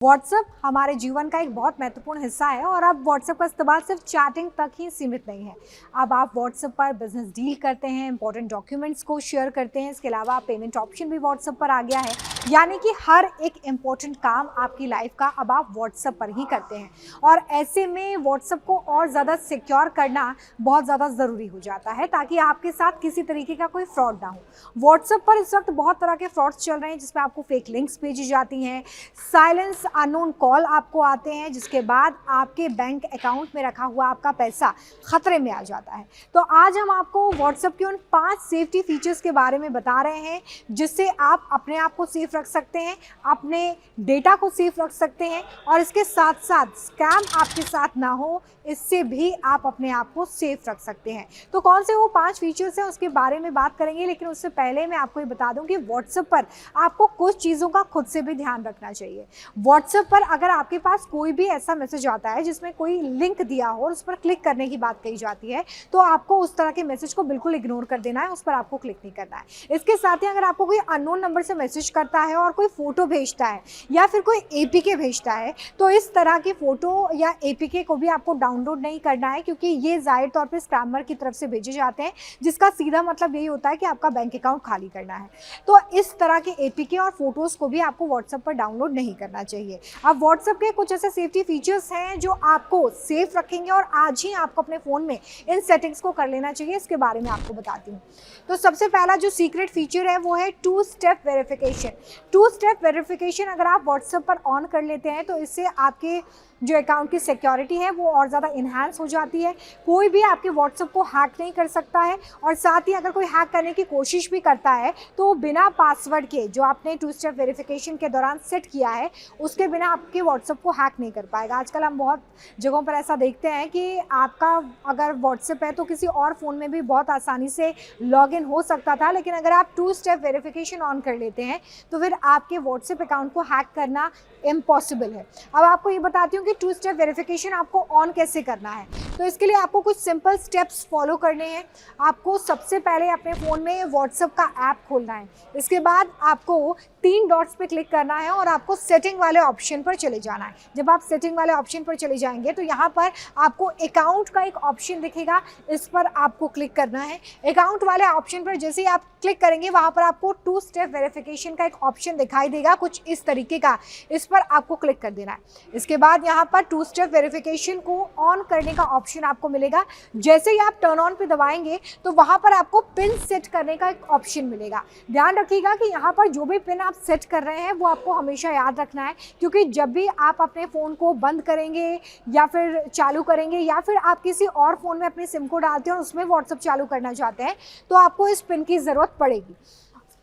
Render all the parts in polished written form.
WhatsApp हमारे जीवन का एक बहुत महत्वपूर्ण हिस्सा है और अब व्हाट्सएप का इस्तेमाल सिर्फ चैटिंग तक ही सीमित नहीं है। अब आप व्हाट्सएप पर बिजनेस डील करते हैं, इंपॉर्टेंट डॉक्यूमेंट्स को शेयर करते हैं। इसके अलावा पेमेंट ऑप्शन भी व्हाट्सएप पर आ गया है, यानी कि हर एक इम्पोर्टेंट काम आपकी लाइफ का अब आप व्हाट्सएप पर ही करते हैं। और ऐसे में व्हाट्सएप को और ज़्यादा सिक्योर करना बहुत ज़्यादा ज़रूरी हो जाता है ताकि आपके साथ किसी तरीके का कोई फ्रॉड ना हो। व्हाट्सएप पर इस वक्त बहुत तरह के फ्रॉड्स चल रहे हैं जिसमें आपको फेक लिंक्स भेजी जाती हैं, साइलेंस अननोन कॉल आपको आते हैं, जिसके बाद आपके बैंक अकाउंट में रखा हुआ आपका पैसा खतरे में आ जाता है। तो आज हम आपको व्हाट्सएप के उन 5 सेफ्टी फीचर्स के बारे में बता रहे हैं जिससे आप अपने आप को सेफ रख सकते हैं, अपने डेटा को सेफ रख सकते हैं और इसके साथ साथ स्कैम आपके साथ ना हो, इससे भी आप अपने आप को सेफ रख सकते हैं। तो कौन से वो 5 फीचर्स हैं उसके बारे में बात करेंगे, लेकिन उससे पहले मैं आपको ये बता दूं कि व्हाट्सएप पर आपको कुछ चीज़ों का खुद से भी ध्यान रखना चाहिए। व्हाट्सएप पर अगर आपके पास कोई भी ऐसा मैसेज आता है जिसमें कोई लिंक दिया हो और उस पर क्लिक करने की बात कही जाती है तो आपको उस तरह के मैसेज को बिल्कुल इग्नोर कर देना है, उस पर आपको क्लिक नहीं करना है। इसके साथ ही अगर आपको कोई अननोन नंबर से मैसेज करता है और कोई फोटो भेजता है या फिर कोई एपीके भेजता है तो इस तरह की फोटो या एपीके को भी आपको डाउनलोड नहीं करना है, क्योंकि ये जाहिर तौर पर स्पैमर की तरफ से भेजे जाते हैं जिसका सीधा मतलब यही होता है कि आपका बैंक अकाउंट खाली करना है। तो इस तरह के एपीके और फोटोज़ को भी आपको व्हाट्सएप पर डाउनलोड नहीं करना चाहिए। अब व्हाट्सएप के कुछ ऐसे सेफ्टी फीचर्स हैं जो आपको सेफ रखेंगे और आज ही आपको अपने फ़ोन में इन सेटिंग्स को कर लेना चाहिए, इसके बारे में आपको बताती हूँ। तो सबसे पहला जो सीक्रेट फीचर है वो है 2 स्टेप वेरिफिकेशन। 2 स्टेप वेरिफिकेशन अगर आप व्हाट्सएप पर ऑन कर लेते हैं तो इससे आपके जो अकाउंट की सिक्योरिटी है वो और ज़्यादा इन्हांस हो जाती है। कोई भी आपके व्हाट्सएप को हैक नहीं कर सकता है और साथ ही अगर कोई हैक करने की कोशिश भी करता है तो बिना पासवर्ड के जो आपने 2 स्टेप वेरिफिकेशन के दौरान सेट किया है उसके बिना आपके व्हाट्सएप को हैक नहीं कर पाएगा। आजकल हम बहुत जगहों पर ऐसा देखते हैं कि आपका अगर व्हाट्सएप है तो किसी और फ़ोन में भी बहुत आसानी से लॉगिन हो सकता था, लेकिन अगर आप 2 स्टेप वेरिफिकेशन ऑन कर लेते हैं तो फिर आपके व्हाट्सएप अकाउंट को हैक करना इम्पॉसिबल है। अब आपको ये बताती हूँ कि 2 स्टेप वेरिफिकेशन आपको ऑन कैसे करना है। तो इसके लिए आपको कुछ सिंपल स्टेप्स फॉलो करने हैं। आपको सबसे पहले अपने फ़ोन में व्हाट्सएप का ऐप खोलना है। इसके बाद आपको 3 डॉट्स पे क्लिक करना है और आपको सेटिंग वाले ऑप्शन पर चले जाना है। जब आप सेटिंग वाले ऑप्शन पर चले जाएंगे तो यहाँ पर आपको अकाउंट का एक ऑप्शन दिखेगा, इस पर आपको क्लिक करना है। अकाउंट वाले ऑप्शन पर जैसे ही आप क्लिक करेंगे वहाँ पर आपको 2 स्टेप वेरिफिकेशन का एक ऑप्शन दिखाई देगा कुछ इस तरीके का, इस पर आपको क्लिक कर देना है। इसके बाद यहाँ पर 2 स्टेप वेरिफिकेशन को ऑन करने का ऑप्शन आपको मिलेगा। जैसे ही आप टर्न ऑन पे दबाएंगे तो वहाँ पर आपको पिन सेट करने का एक ऑप्शन मिलेगा। ध्यान रखिएगा कि यहाँ पर जो भी पिन आप सेट कर रहे हैं वो आपको हमेशा याद रखना है, क्योंकि जब भी आप अपने फ़ोन को बंद करेंगे या फिर चालू करेंगे या फिर आप किसी और फ़ोन में अपनी सिम को डालते हैं और उसमें व्हाट्सएप चालू करना चाहते हैं तो आपको इस पिन की ज़रूरत पड़ेगी।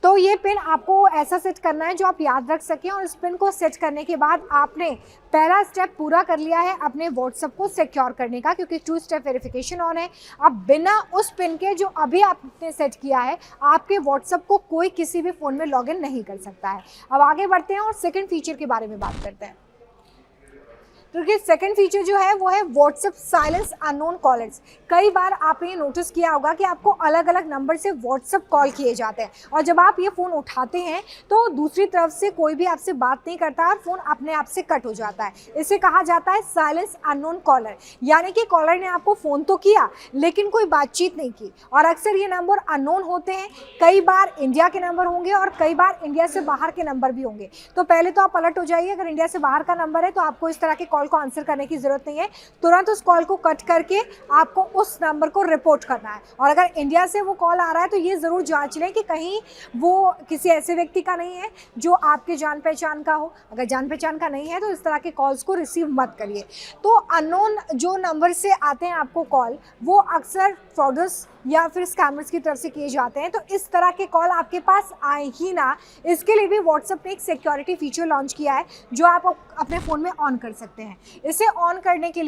तो ये पिन आपको ऐसा सेट करना है जो आप याद रख सकें और इस पिन को सेट करने के बाद आपने पहला स्टेप पूरा कर लिया है अपने व्हाट्सएप को सिक्योर करने का, क्योंकि 2 स्टेप वेरिफिकेशन ऑन है। अब बिना उस पिन के जो अभी आपने सेट किया है आपके व्हाट्सएप को कोई किसी भी फ़ोन में लॉगिन नहीं कर सकता है। अब आगे बढ़ते हैं और सेकेंड फीचर के बारे में बात करते हैं। क्योंकि सेकंड फीचर जो है वो है व्हाट्सएप साइलेंस अननोन कॉलर्स। कई बार आपने ये नोटिस किया होगा कि आपको अलग अलग नंबर से व्हाट्सएप कॉल किए जाते हैं और जब आप ये फ़ोन उठाते हैं तो दूसरी तरफ से कोई भी आपसे बात नहीं करता और फ़ोन अपने आप से कट हो जाता है। इसे कहा जाता है साइलेंस अननोन कॉलर, यानी कि कॉलर ने आपको फ़ोन तो किया लेकिन कोई बातचीत नहीं की। और अक्सर ये नंबर अननोन होते हैं, कई बार इंडिया के नंबर होंगे और कई बार इंडिया से बाहर के नंबर भी होंगे। तो पहले तो आप अलर्ट हो जाइए, अगर इंडिया से बाहर का नंबर है तो आपको इस तरह के कॉल को आंसर करने की जरूरत नहीं है, तुरंत उस कॉल को कट करके आपको उस नंबर को रिपोर्ट करना है। और अगर इंडिया से वो कॉल आ रहा है तो ये ज़रूर जांच लें कि कहीं वो किसी ऐसे व्यक्ति का नहीं है जो आपके जान पहचान का हो। अगर जान पहचान का नहीं है तो इस तरह के कॉल्स को रिसीव मत करिए। तो अननोन जो नंबर से आते हैं आपको कॉल वो अक्सर फ्रॉडर्स या फिर स्कैमर्स की तरफ से किए जाते हैं, तो इस तरह के कॉल आपके पास आए ही ना, इसके लिए भी व्हाट्सएप ने एक सिक्योरिटी फीचर लॉन्च किया है जो आप अपने फ़ोन में ऑन कर सकते हैं। इसे ऑन करने के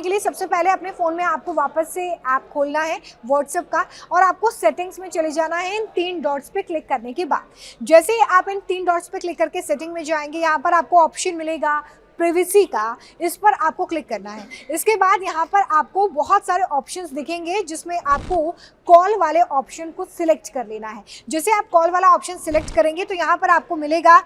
लिए सबसे पहले अपने फ़ोन में आपको वापस से ऐप खोलना है व्हाट्सएप का और आपको सेटिंग्स में चले जाना है इन 3 डॉट्स पे क्लिक करने के बाद। जैसे ही आप इन 3 डॉट्स पे क्लिक करके सेटिंग में जाएंगे यहाँ पर आपको ऑप्शन मिलेगा प्राइवेसी का, इस पर आपको क्लिक करना है। इसके बाद यहाँ पर आपको बहुत सारे ऑप्शंस दिखेंगे जिसमें आपको कॉल वाले ऑप्शन को सिलेक्ट कर लेना है। जैसे आप कॉल वाला ऑप्शन सिलेक्ट करेंगे तो यहाँ पर आपको मिलेगा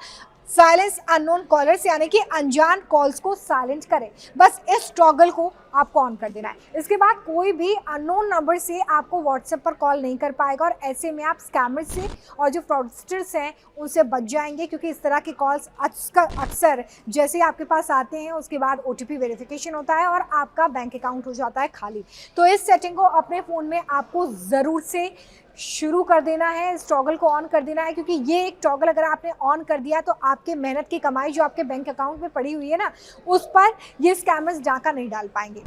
साइलेंस अननोन कॉलर्स यानी कि अनजान कॉल्स को साइलेंट करें। बस इस टॉगल को आपको ऑन कर देना है। इसके बाद कोई भी अननोन नंबर से आपको व्हाट्सएप पर कॉल नहीं कर पाएगा और ऐसे में आप स्कैमर्स से और जो फ्रॉडस्टर्स हैं उनसे बच जाएंगे, क्योंकि इस तरह के कॉल्स अक्सर जैसे ही आपके पास आते हैं उसके बाद OTP वेरिफिकेशन होता है और आपका बैंक अकाउंट हो जाता है खाली। तो इस सेटिंग को अपने फ़ोन में आपको ज़रूर से शुरू कर देना है, इस टॉगल को ऑन कर देना है, क्योंकि ये एक टॉगल अगर आपने ऑन कर दिया तो आपके मेहनत की कमाई जो आपके बैंक अकाउंट में पड़ी हुई है ना, उस पर ये स्कैमर्स डाका नहीं डाल पाएंगे।